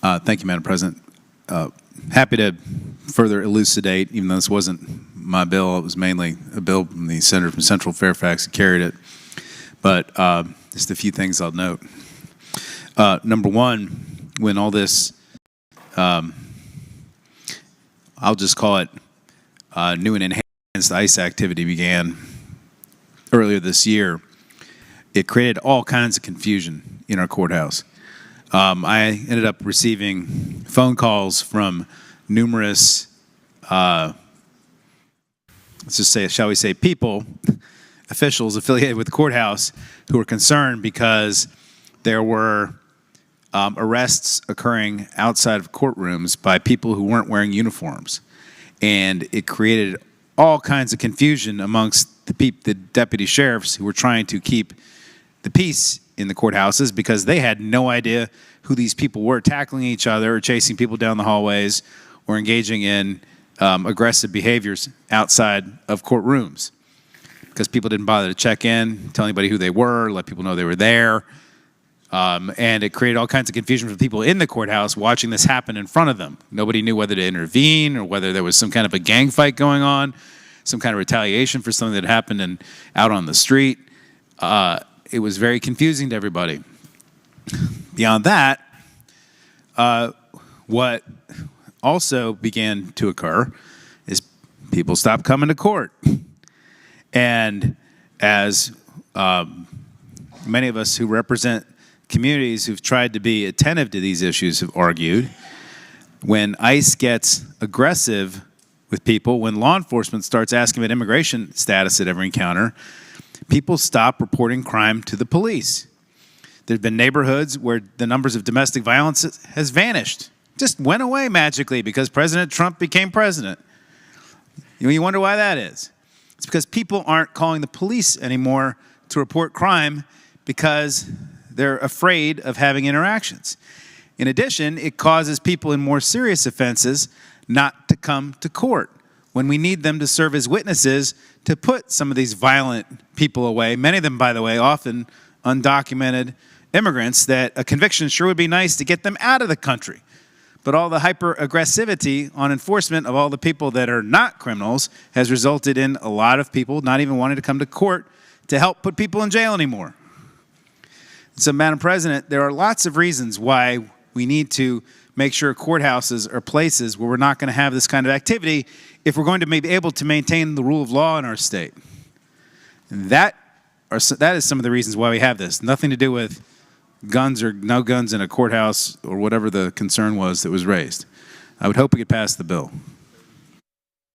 Thank you, Madam President. Happy to further elucidate, even though this wasn't my bill. It was mainly a bill from the senator from Central Fairfax who carried it. But just a few things I'll note. Number one, when all this, I'll just call it new and enhanced ICE activity began earlier this year, it created all kinds of confusion in our courthouse. I ended up receiving phone calls from numerous, let's just say, shall we say, people, officials affiliated with the courthouse who were concerned because there were arrests occurring outside of courtrooms by people who weren't wearing uniforms. And it created all kinds of confusion amongst the deputy sheriffs who were trying to keep the peace in the courthouses because they had no idea who these people were tackling each other or chasing people down the hallways or engaging in aggressive behaviors outside of courtrooms because people didn't bother to check in, tell anybody who they were, let people know they were there. And it created all kinds of confusion for people in the courthouse watching this happen in front of them. Nobody knew whether to intervene or whether there was some kind of a gang fight going on, some kind of retaliation for something that happened out on the street. It was very confusing to everybody. Beyond that, what also began to occur is people stopped coming to court. And as many of us who represent communities who've tried to be attentive to these issues have argued, when ICE gets aggressive with people, when law enforcement starts asking about immigration status at every encounter, people stop reporting crime to the police. There's been neighborhoods where the numbers of domestic violence has vanished, just went away magically because President Trump became president. You wonder why that is. It's because people aren't calling the police anymore to report crime because they're afraid of having interactions. In addition, it causes people in more serious offenses not to come to court when we need them to serve as witnesses to put some of these violent people away. Many of them, by the way, often undocumented immigrants that a conviction sure would be nice to get them out of the country. But all the hyper-aggressivity on enforcement of all the people that are not criminals has resulted in a lot of people not even wanting to come to court to help put people in jail anymore. So, Madam President, there are lots of reasons why we need to make sure courthouses are places where we're not going to have this kind of activity if we're going to be able to maintain the rule of law in our state. And that is some of the reasons why we have this. Nothing to do with guns or no guns in a courthouse or whatever the concern was that was raised. I would hope we could pass the bill.